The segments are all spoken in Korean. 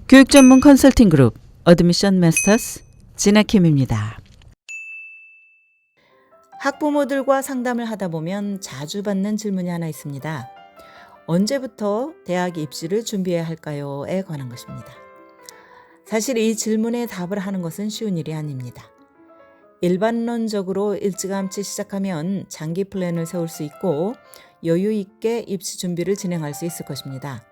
교육 전문 컨설팅 그룹 어드미션 마스터스 진아킴입니다. 학부모들과 상담을 하다 보면 자주 받는 질문이 하나 있습니다. 언제부터 대학 입시를 준비해야 할까요?에 관한 것입니다. 사실 이 질문에 답을 하는 것은 쉬운 일이 아닙니다. 일반론적으로 일찌감치 시작하면 장기 플랜을 세울 수 있고 여유 있게 입시 준비를 진행할 수 있을 것입니다.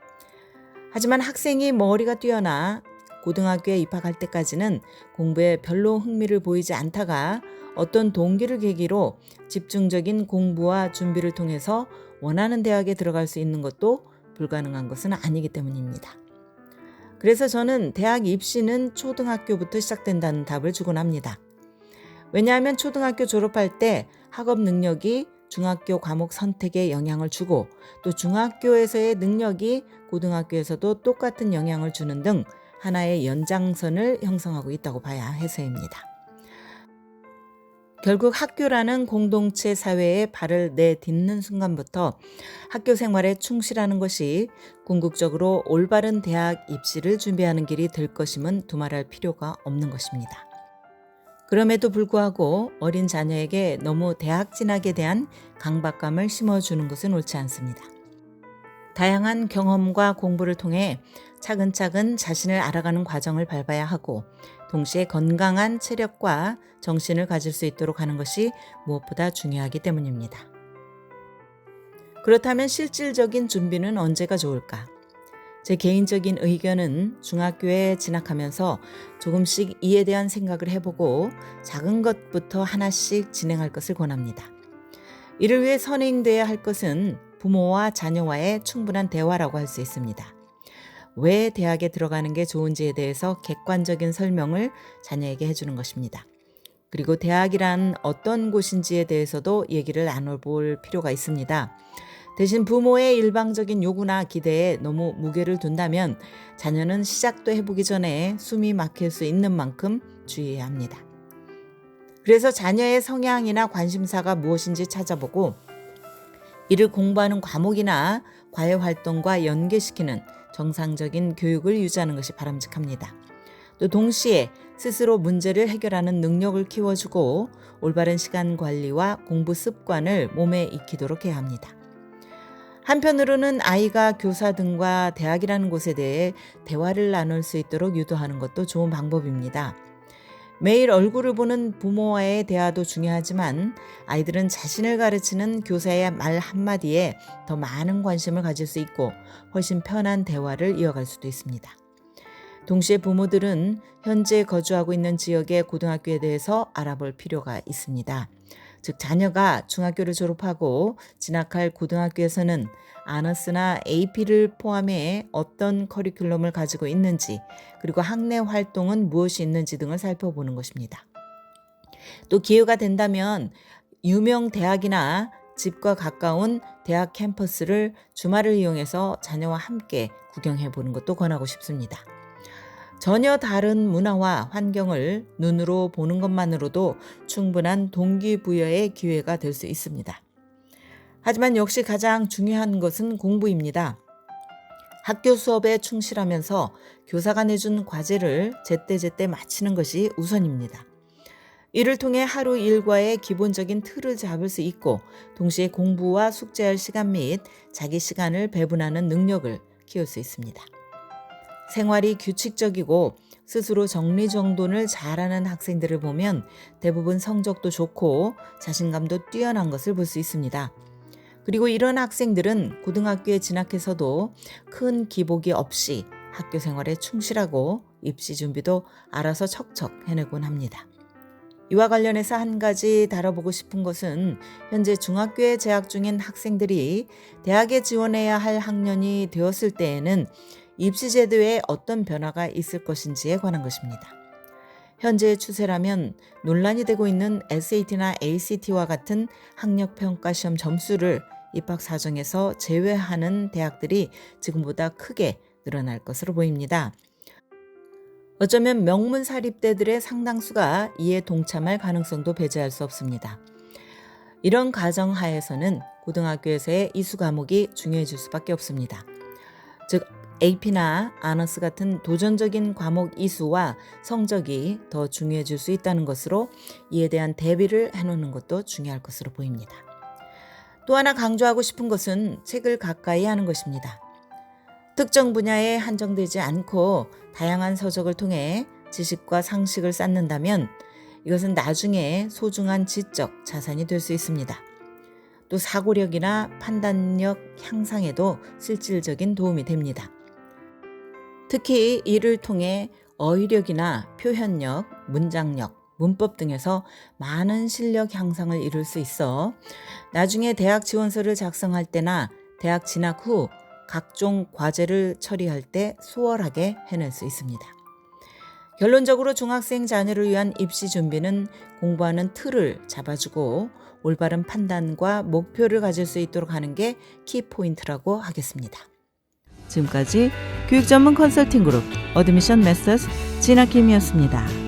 하지만 학생이 머리가 뛰어나 고등학교에 입학할 때까지는 공부에 별로 흥미를 보이지 않다가 어떤 동기를 계기로 집중적인 공부와 준비를 통해서 원하는 대학에 들어갈 수 있는 것도 불가능한 것은 아니기 때문입니다. 그래서 저는 대학 입시는 초등학교부터 시작된다는 답을 주곤 합니다. 왜냐하면 초등학교 졸업할 때 학업 능력이 중학교 과목 선택에 영향을 주고 또 중학교에서의 능력이 고등학교에서도 똑같은 영향을 주는 등 하나의 연장선을 형성하고 있다고 봐야 해서입니다. 결국 학교라는 공동체 사회에 발을 내딛는 순간부터 학교 생활에 충실하는 것이 궁극적으로 올바른 대학 입시를 준비하는 길이 될 것임은 두말할 필요가 없는 것입니다. 그럼에도 불구하고 어린 자녀에게 너무 대학 진학에 대한 강박감을 심어주는 것은 옳지 않습니다. 다양한 경험과 공부를 통해 차근차근 자신을 알아가는 과정을 밟아야 하고 동시에 건강한 체력과 정신을 가질 수 있도록 하는 것이 무엇보다 중요하기 때문입니다. 그렇다면 실질적인 준비는 언제가 좋을까? 제 개인적인 의견은 중학교에 진학하면서 조금씩 이에 대한 생각을 해보고 작은 것부터 하나씩 진행할 것을 권합니다. 이를 위해 선행돼야 할 것은 부모와 자녀와의 충분한 대화라고 할 수 있습니다. 왜 대학에 들어가는 게 좋은지에 대해서 객관적인 설명을 자녀에게 해주는 것입니다. 그리고 대학이란 어떤 곳인지에 대해서도 얘기를 나눠볼 필요가 있습니다. 대신 부모의 일방적인 요구나 기대에 너무 무게를 둔다면 자녀는 시작도 해보기 전에 숨이 막힐 수 있는 만큼 주의해야 합니다. 그래서 자녀의 성향이나 관심사가 무엇인지 찾아보고 이를 공부하는 과목이나 과외 활동과 연계시키는 정상적인 교육을 유지하는 것이 바람직합니다. 또 동시에 스스로 문제를 해결하는 능력을 키워주고 올바른 시간 관리와 공부 습관을 몸에 익히도록 해야 합니다. 한편으로는 아이가 교사 등과 대학이라는 곳에 대해 대화를 나눌 수 있도록 유도하는 것도 좋은 방법입니다. 매일 얼굴을 보는 부모와의 대화도 중요하지만 아이들은 자신을 가르치는 교사의 말 한마디에 더 많은 관심을 가질 수 있고 훨씬 편한 대화를 이어갈 수도 있습니다. 동시에 부모들은 현재 거주하고 있는 지역의 고등학교에 대해서 알아볼 필요가 있습니다. 즉 자녀가 중학교를 졸업하고 진학할 고등학교에서는 아너스나 AP를 포함해 어떤 커리큘럼을 가지고 있는지 그리고 학내 활동은 무엇이 있는지 등을 살펴보는 것입니다. 또 기회가 된다면 유명 대학이나 집과 가까운 대학 캠퍼스를 주말을 이용해서 자녀와 함께 구경해 보는 것도 권하고 싶습니다. 전혀 다른 문화와 환경을 눈으로 보는 것만으로도 충분한 동기부여의 기회가 될 수 있습니다. 하지만 역시 가장 중요한 것은 공부입니다. 학교 수업에 충실하면서 교사가 내준 과제를 제때제때 마치는 것이 우선입니다. 이를 통해 하루 일과의 기본적인 틀을 잡을 수 있고 동시에 공부와 숙제할 시간 및 자기 시간을 배분하는 능력을 키울 수 있습니다. 생활이 규칙적이고 스스로 정리정돈을 잘하는 학생들을 보면 대부분 성적도 좋고 자신감도 뛰어난 것을 볼 수 있습니다. 그리고 이런 학생들은 고등학교에 진학해서도 큰 기복이 없이 학교 생활에 충실하고 입시 준비도 알아서 척척 해내곤 합니다. 이와 관련해서 한 가지 다뤄보고 싶은 것은 현재 중학교에 재학 중인 학생들이 대학에 지원해야 할 학년이 되었을 때에는 입시 제도에 어떤 변화가 있을 것인지에 관한 것입니다. 현재의 추세라면 논란이 되고 있는 SAT나 ACT와 같은 학력평가 시험 점수를 입학 사정에서 제외하는 대학들이 지금보다 크게 늘어날 것으로 보입니다. 어쩌면 명문 사립대들의 상당수가 이에 동참할 가능성도 배제할 수 없습니다. 이런 가정 하에서는 고등학교에서의 이수 과목이 중요해질 수밖에 없습니다. 즉 AP나 아너스 같은 도전적인 과목 이수와 성적이 더 중요해질 수 있다는 것으로 이에 대한 대비를 해놓는 것도 중요할 것으로 보입니다. 또 하나 강조하고 싶은 것은 책을 가까이 하는 것입니다. 특정 분야에 한정되지 않고 다양한 서적을 통해 지식과 상식을 쌓는다면 이것은 나중에 소중한 지적 자산이 될 수 있습니다. 또 사고력이나 판단력 향상에도 실질적인 도움이 됩니다. 특히 이를 통해 어휘력이나 표현력, 문장력, 문법 등에서 많은 실력 향상을 이룰 수 있어 나중에 대학 지원서를 작성할 때나 대학 진학 후 각종 과제를 처리할 때 수월하게 해낼 수 있습니다. 결론적으로 중학생 자녀를 위한 입시 준비는 공부하는 틀을 잡아주고 올바른 판단과 목표를 가질 수 있도록 하는 게 키포인트라고 하겠습니다. 지금까지 교육 전문 컨설팅 그룹 어드미션 메서스 진아킴이었습니다.